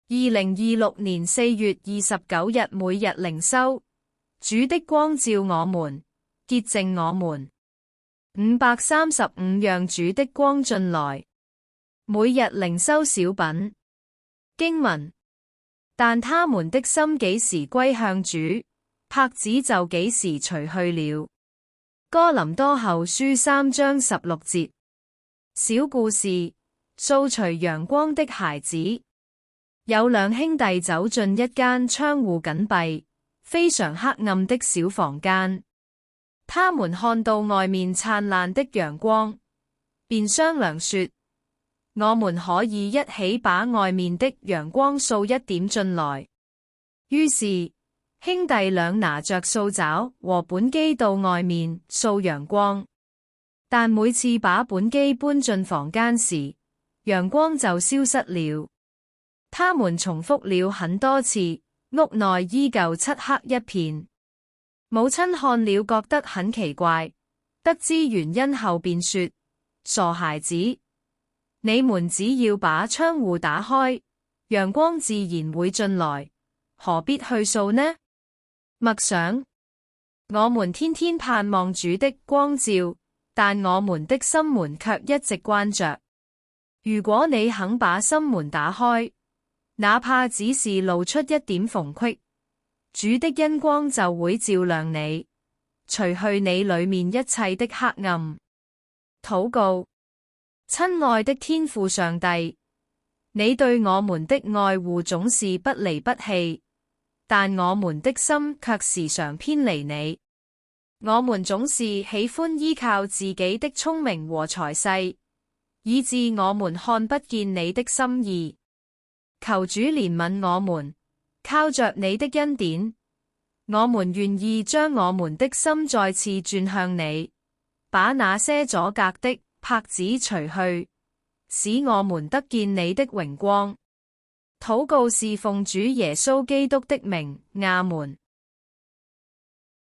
2026年4月29日每日靈修，主的光照我們，潔淨我們。535讓主的光進來。每日靈修小品。經文：但他們的心幾時歸向主，帕子就幾時除去了。哥林多後書3章16節。小故事：掃除陽光的孩子。有兩兄弟走進一間窗戶緊閉、非常黑暗的小房間，他們看到外面燦爛的陽光，便商量說：我們可以一起把外面的陽光掃一點進來。於是兄弟倆拿着掃帚和畚箕到外面掃陽光，但每次把畚箕搬進房間時，陽光就消失了。他們重複了很多次，屋內依舊漆黑一片。母親看了覺得很奇怪，得知原因後便說：傻孩子，你們只要把窗戶打開，陽光自然會進來，何必去掃呢？默想：我們天天盼望主的光照，但我們的心門卻一直關着。如果你肯把心門打開，哪怕只是露出一點縫隙，主的恩光就會照亮你，除去你裏面一切的黑暗。禱告：親愛的天父上帝，你對我們的愛護總是不離不棄，但我們的心卻時常偏離你。我們總是喜歡依靠自己的聰明和才勢，以致我們看不見你的心意。求主憐憫我們，靠着你的恩典，我們願意將我們的心再次轉向你，把那些阻隔的帕子除去，使我們得見你的榮光。禱告是奉主耶穌基督的名，阿門。